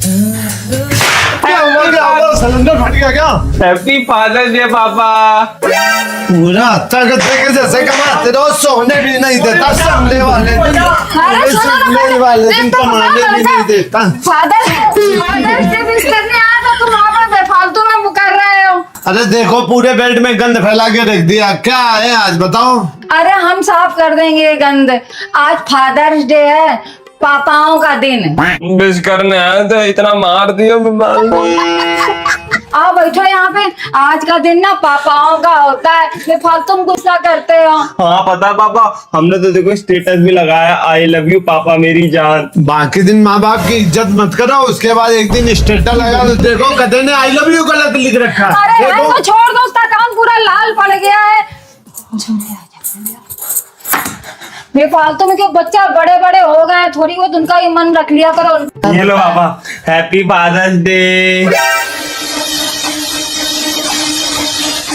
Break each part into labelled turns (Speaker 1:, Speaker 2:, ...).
Speaker 1: क्या हुआ? क्या हुआ? सिलेंडर फट गया क्या?
Speaker 2: हैप्पी फादर्स डे पापा।
Speaker 1: पूरा ताकत के जैसे कमाते रहो, सोने भी नहीं देता, सामने वाले दिन सामने वाले दिन कमाने भी नहीं देता।
Speaker 3: फादर से विश करने आया था, तुम वहाँ पर बेफालतू में मुकर रहे हो।
Speaker 1: अरे देखो पूरे बेड में गंद फैला के रख दिया, क्या है आज बताओ?
Speaker 3: अरे हम साफ कर देंगे ये गंद। आज फादर्स डे है, पापाओं का दिन।
Speaker 2: विश करने आया तो इतना मार दिया।
Speaker 3: आओ बैठो यहाँ पे। आज का दिन ना पापाओं का होता है, बेफालतू में गुस्सा करते हो।
Speaker 2: हाँ पता है पापा, हमने तो देखो स्टेटस भी लगाया, आई लव यू पापा मेरी जान।
Speaker 1: बाकी दिन माँ बाप की इज्जत मत करो, उसके बाद एक दिन स्टेटस लगा तो देखो गधे ने आई लव यू गलत लिख रखा है।
Speaker 3: अरे
Speaker 1: देखो।
Speaker 3: तो छोड़ दो, उसका काम पूरा लाल पड़ गया है। बेफालतू में क्यों, बच्चा बड़े बड़े हो गए, थोड़ी बहुत उनका भी मन रख लिया करो।
Speaker 2: ये लो पापा, हैप्पी फादर्स डे।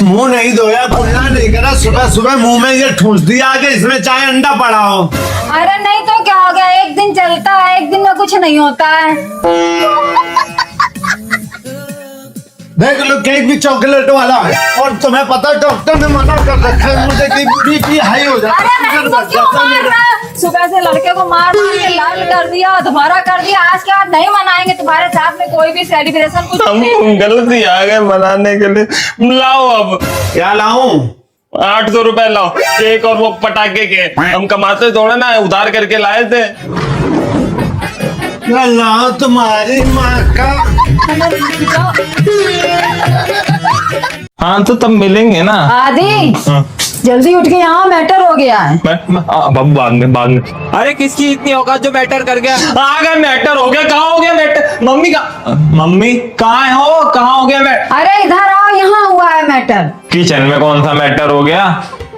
Speaker 1: मुंह नहीं धोया, कुल्ला नहीं करा, सुबह सुबह मुंह में ये ठूस दिया आगे इसमें चाहे अंडा पड़ा हो।
Speaker 3: अरे नहीं तो क्या हो गया, एक दिन चलता है, एक दिन में कुछ नहीं होता है।
Speaker 1: देख लो केक भी चॉकलेट वाला है, और तुम्हें पता डॉक्टर ने मना कर रखा है मुझे कि बीपी हाई हो जाता
Speaker 3: अरे नहीं तो क्यों मार रहा है? सुबह से लड़के को मार के लाल कर दिया, तुम्हारा कर दिया। आज के बाद नहीं मनाएंगे तुम्हारे साथ में कोई भी सेलिब्रेशन, कुछ
Speaker 2: हम
Speaker 3: नहीं।
Speaker 2: गलती आ गए मनाने के लिए। लाओ अब
Speaker 1: क्या लाऊं?
Speaker 2: 800 रुपए लाओ, केक और वो पटाखे के। हम कमाते थोड़ा ना, उधार करके लाए थे।
Speaker 1: क्या लाऊं तुम्हारी माँ का?
Speaker 2: हाँ तो तब मिलेंगे ना।
Speaker 3: आदि
Speaker 2: हाँ।
Speaker 3: जल्दी उठ के, यहाँ मैटर हो गया है।
Speaker 2: बाबू बाद में। अरे किसकी इतनी औकात जो मैटर कर गया? आ गया मैटर हो गया। कहाँ हो गया मैटर? मम्मी कहाँ हो गया मैटर?
Speaker 3: अरे इधर आओ, यहाँ हुआ है मैटर।
Speaker 2: किचन में कौन सा मैटर हो गया?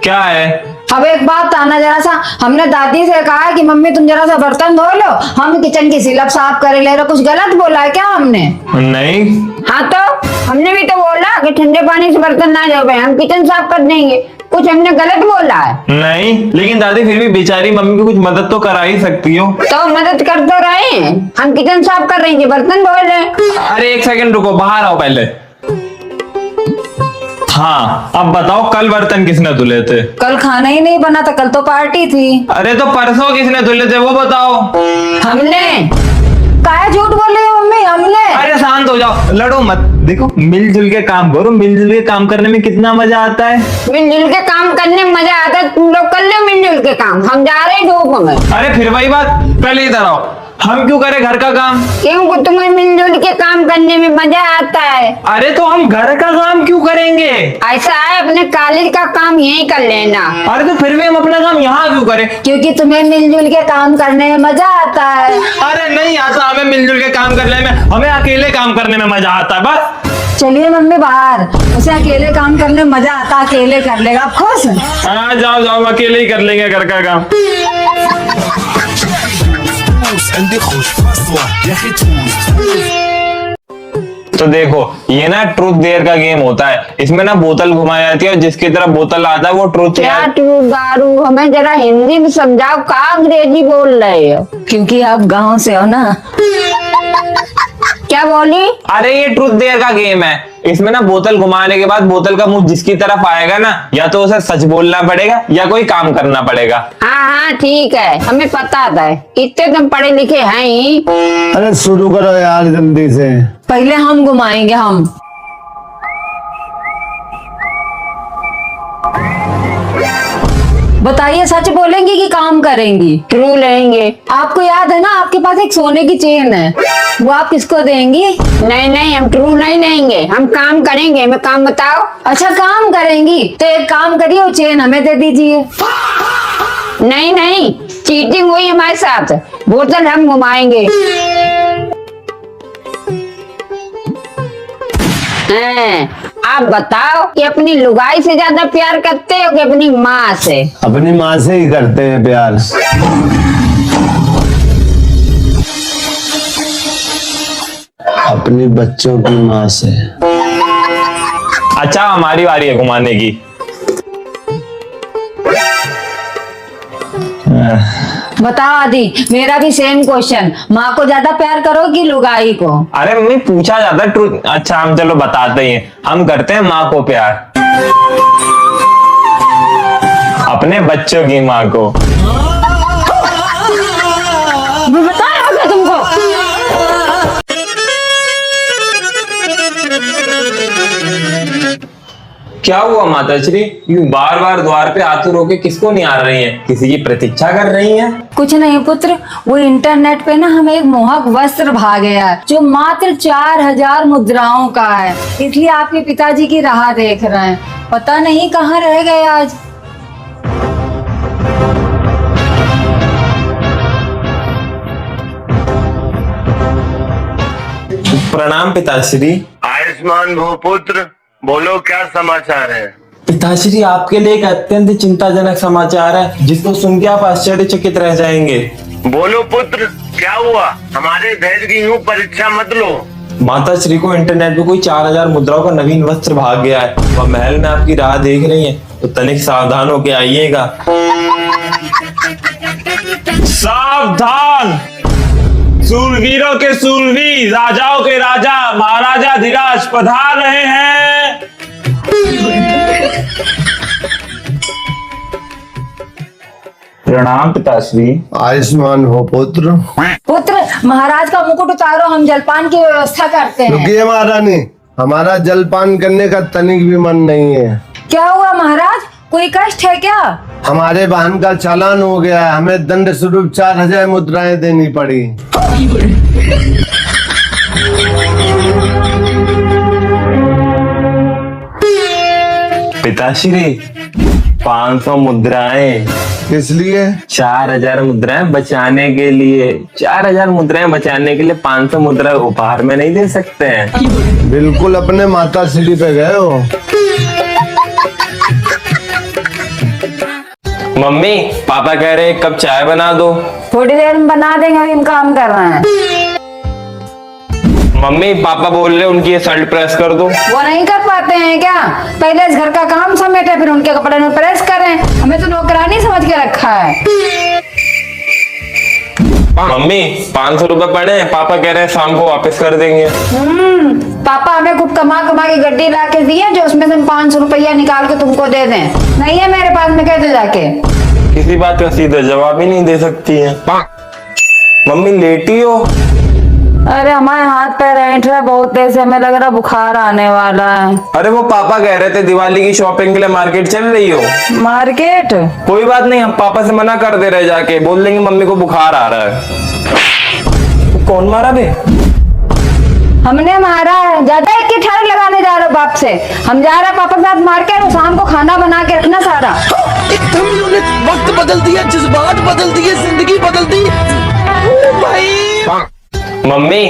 Speaker 2: क्या है?
Speaker 3: अब एक बात आना, जरा सा हमने दादी से कहा है कि मम्मी तुम जरा सा बर्तन धो लो, हम किचन की सिलब साफ करे ले रहे। कुछ गलत बोला है क्या हमने?
Speaker 2: नहीं।
Speaker 3: हाँ तो हमने भी तो बोला कि ठंडे पानी से बर्तन ना धोए, हम किचन साफ कर देंगे। कुछ हमने गलत बोला है?
Speaker 2: नहीं, लेकिन दादी फिर भी बेचारी मम्मी की कुछ मदद तो करा ही सकती हो।
Speaker 3: तो मदद कर तो रहे हैं, हम किचन साफ कर रहे हैं, बर्तन धो ले।
Speaker 2: अरे एक सेकंड रुको, बाहर आओ पहले। हाँ अब बताओ, कल बर्तन किसने धुले थे?
Speaker 3: कल खाना ही नहीं बना था, कल तो पार्टी थी।
Speaker 2: अरे तो परसों किसने धुले थे वो बताओ।
Speaker 3: हमने। काहे झूठ बोल रही हो मम्मी? हमने।
Speaker 2: अरे शांत हो जाओ, लड़ो मत। देखो मिलजुल के काम करो, मिलजुल के काम करने में कितना मजा आता है।
Speaker 3: मिलजुल के काम करने में मजा आता है, तुम लोग कर लो मिलजुल के काम, हम जा रहे हैं धूप में।
Speaker 2: अरे फिर वही बात, पहले इधर आओ। हम क्यों करें घर का काम?
Speaker 3: क्योंकि तुम्हें मिलजुल के काम करने में मजा आता है।
Speaker 2: अरे तो हम घर का काम क्यों करेंगे?
Speaker 3: ऐसा है, अपने कॉलेज का काम यहीं कर लेना।
Speaker 2: अरे तो फिर भी हम अपना काम यहाँ क्यों करें?
Speaker 3: क्योंकि तुम्हें मिलजुल के काम करने में मजा आता है।
Speaker 2: अरे नहीं आता हमें मिलजुल के काम करने में, हमें अकेले काम करने में मजा आता है बस।
Speaker 3: चलिए मम्मी बाहर, उसे अकेले काम करने में मजा आता, अकेले कर लेगा। आप खुश?
Speaker 2: हाँ जाओ, अकेले ही कर लेंगे घर का काम। तो देखो ये ना ट्रूथ डेयर का गेम होता है, इसमें ना बोतल घुमाई जाती है और जिसकी तरफ बोतल आता है वो ट्रूथ।
Speaker 3: क्या ट्रूथ दारू? हमें जरा हिंदी में समझाओ, कहाँ अंग्रेजी बोल रहे हो? क्योंकि आप गांव से हो ना। क्या बोली?
Speaker 2: अरे ये ट्रूथ डेयर का गेम है, इसमें ना बोतल घुमाने के बाद बोतल का मुंह जिसकी तरफ आएगा ना, या तो उसे सच बोलना पड़ेगा या कोई काम करना पड़ेगा।
Speaker 3: हाँ ठीक है, हमें पता था, इतने तुम पढ़े लिखे हैं ही।
Speaker 1: अरे शुरू करो यार जल्दी से।
Speaker 3: पहले हम घुमाएंगे। हम बताइए, सच बोलेंगी कि काम करेंगी? ट्रू लेंगे। आपको याद है ना, आपके पास एक सोने की चेन है, वो आप किसको देंगी? नहीं, हम ट्रू नहीं लेंगे, हम काम करेंगे। मैं काम बताओ। अच्छा काम करेंगी, तो एक काम करिए, वो चेन हमें दे दीजिए। नहीं, चीटिंग हुई हमारे साथ, बोतल हम घुमाएंगे। आप बताओ कि अपनी लुगाई से ज्यादा प्यार करते हो कि अपनी माँ से?
Speaker 1: अपनी माँ से ही करते हैं प्यार। अपनी बच्चों की माँ से।
Speaker 2: अच्छा हमारी बारी है घुमाने की।
Speaker 3: बताओ आदि, मेरा भी सेम क्वेश्चन, माँ को ज्यादा प्यार करो कि लुगाई को?
Speaker 2: अरे मम्मी पूछा जाता है ट्रूथ। अच्छा हम चलो बताते ही हैं। हम करते हैं माँ को प्यार, अपने बच्चों की माँ को।
Speaker 3: बताया होगा तुमको।
Speaker 2: क्या हुआ माताश्री, यूं बार बार द्वार पे आतुर होके किसको निहार रही हैं? किसी की प्रतीक्षा कर रही हैं?
Speaker 3: कुछ नहीं पुत्र, वो इंटरनेट पे ना हमें एक मोहक वस्त्र भा गया है जो मात्र 4000 मुद्राओं का है, इसलिए आपके पिताजी की राह देख रहे हैं। पता नहीं कहाँ रह गए आज।
Speaker 2: प्रणाम पिताश्री।
Speaker 1: आयुष्मान भव पुत्र, बोलो क्या समाचार है?
Speaker 2: पिताश्री आपके लिए एक अत्यंत चिंताजनक समाचार है जिसको सुन के आप आश्चर्यचकित रह जाएंगे।
Speaker 1: बोलो पुत्र, क्या हुआ? हमारे धैर्य की यूं परीक्षा मत लो।
Speaker 2: माताश्री को इंटरनेट पे कोई 4000 मुद्राओं का नवीन वस्त्र भाग गया है। वह महल में आपकी राह देख रही हैं, तो तनिक सावधान होके आइएगा। सावधान! सूरवीरों के सूरवीर, राजाओं के राजा, महाराजा धीराज पधार रहे हैं। प्रणाम पिताश्री।
Speaker 1: आयुष्मान हो पुत्र।
Speaker 3: पुत्र, महाराज का मुकुट उतारो, हम जलपान की व्यवस्था करते हैं।
Speaker 1: रुकिए महारानी, हमारा जलपान करने का तनिक भी मन नहीं है।
Speaker 3: क्या हुआ महाराज, कोई कष्ट है क्या?
Speaker 1: हमारे वाहन का चालान हो गया है, हमें दंड स्वरूप 4000 मुद्राएं देनी पड़ी।
Speaker 2: पिताश्री 500 मुद्राएं।
Speaker 1: किस लिए?
Speaker 2: 4000 मुद्राएं बचाने के लिए। 4000 मुद्राएं बचाने के लिए 500 मुद्रा उपहार में नहीं दे सकते हैं।
Speaker 1: बिल्कुल अपने माता श्री पे गए हो।
Speaker 2: मम्मी पापा कह रहे हैं एक कप चाय बना दो।
Speaker 3: थोड़ी देर में बना देंगे, अभी हम काम कर रहे हैं।
Speaker 2: मम्मी पापा बोल रहे उनकी ये शर्ट प्रेस कर दो।
Speaker 3: वो नहीं कर पाते हैं क्या? पहले इस घर का काम समेटे, फिर उनके कपड़े में प्रेस करें। हमें तो नौकरानी समझ के रखा है।
Speaker 2: मम्मी 500 रुपए पड़े हैं, पापा कह रहे हैं शाम को वापस कर देंगे।
Speaker 3: पापा हमें खूब कमा कमा के गड्डी ला के दी है, जो उसमें से 500 रुपया निकाल के तुमको दे दें। नहीं है मेरे पास में, कैसे जाके?
Speaker 2: किसी बात का सीधा जवाब ही नहीं दे सकती है। मम्मी लेटी हो?
Speaker 3: अरे हमारे हाथ पैर ऐंठ रहा है बहुत तेज से, हमें लग रहा बुखार आने वाला है।
Speaker 2: अरे वो पापा कह रहे थे दिवाली की शॉपिंग के लिए मार्केट चल रही हो।
Speaker 3: मार्केट?
Speaker 2: कोई बात नहीं, हम पापा से मना कर दे रहे, जाके बोल देंगे मम्मी को बुखार आ रहा है। कौन मारा बे?
Speaker 3: हमने मारा है। ज्यादा एक की ठाड़ लगाने जा रहे हो बाप से। हम जा रहे हैं पापा के साथ मार्केट, शाम को खाना बना के रखना सारा।
Speaker 4: एकदम इन्होंने वक्त बदल दिया, जज्बात बदल दिए, जिंदगी बदल दी। ओ भाई
Speaker 2: मम्मी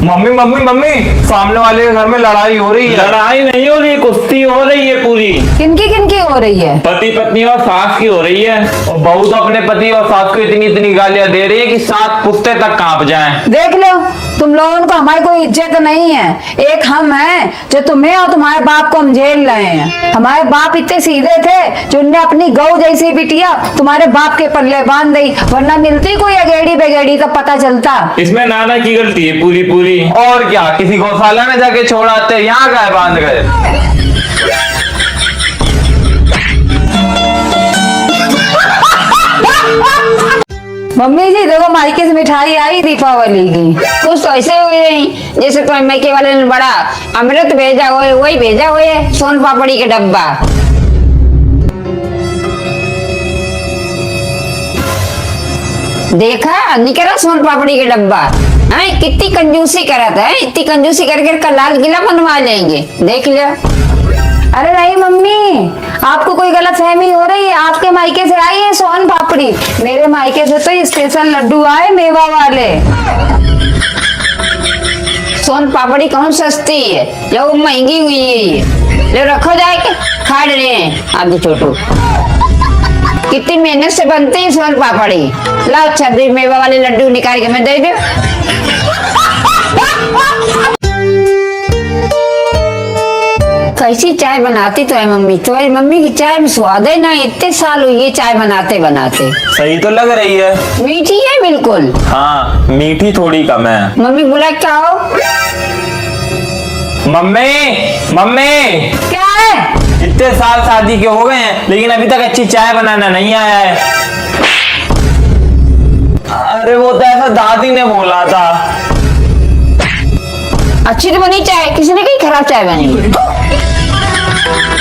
Speaker 2: मम्मी मम्मी मम्मी सामने वाले के घर में लड़ाई हो रही है। लड़ाई नहीं हो रही, कुश्ती हो रही है पूरी।
Speaker 3: किनकी किनकी हो रही है?
Speaker 2: पति पत्नी और सास की हो रही है। और बहू तो अपने पति और सास को इतनी इतनी गालियां दे रही है कि 7 पुश्ते तक कांप जाएं।
Speaker 3: देख लो, तुम लोगों को हमारी कोई इज्जत नहीं है। एक हम हैं जो तुम्हें और तुम्हारे बाप को हम झेल रहे हैं। हमारे बाप इतने सीधे थे जो उनने अपनी गौ जैसी बिटिया तुम्हारे बाप के पल्ले बांध दी, वरना मिलती कोई अगेड़ी बेगेड़ी तो पता चलता।
Speaker 2: इसमें नाना की गलती है पूरी पूरी। और क्या, किसी गौशाला में जाके छोड़ आते, यहाँ गाय बांध गए।
Speaker 3: मम्मी जी देखो, मायके से मिठाई आई दीपावली की। कुछ तो ऐसे हुए नहीं जैसे कोई मायके वाले ने बड़ा अमृत भेजा हुए, वही भेजा हुए सोन पापड़ी के डब्बा। देखा निकला सोन पापड़ी के डब्बा। कितनी कंजूसी करा था, इतनी कंजूसी करके लाल किला बनवा लेंगे, देख लिया। अरे नहीं मम्मी, आपको कोई गलत फहमी हो रही है। आपके मायके से आई है सोन पापड़ी, मेरे मायके से तो स्पेशल लड्डू आए मेवा वाले। सोन पापड़ी कौन सस्ती है, जो महंगी हुई है। ले रखो जाके, खा रहे हैं आगे छोटू। कितनी मेहनत से बनती है सोन पापड़ी। लाओ छब्बीस मेवा वाले लड्डू निकाल के मैं दे दे। कैसी चाय बनाती तो है मम्मी, तुम्हारी मम्मी की चाय में स्वाद है ना, इतने साल हुए ये चाय बनाते बनाते।
Speaker 2: सही तो लग रही है।
Speaker 3: मीठी है बिल्कुल।
Speaker 2: हाँ मीठी थोड़ी कम है।
Speaker 3: मम्मी बुला क्या हो?
Speaker 2: मम्मी मम्मी
Speaker 3: क्या है?
Speaker 2: इतने साल शादी के हो गए हैं लेकिन अभी तक अच्छी चाय बनाना नहीं आया है। अरे वो तो ऐसा दादी ने बोला था।
Speaker 3: अच्छी तो बनी चाय, किसी ने कही खराब चाय बनी?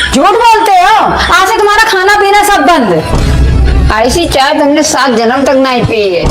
Speaker 3: झूठ बोलते हो, आज से तुम्हारा खाना पीना सब बंद। ऐसी चाय तुमने 7 जन्म तक नहीं पी है।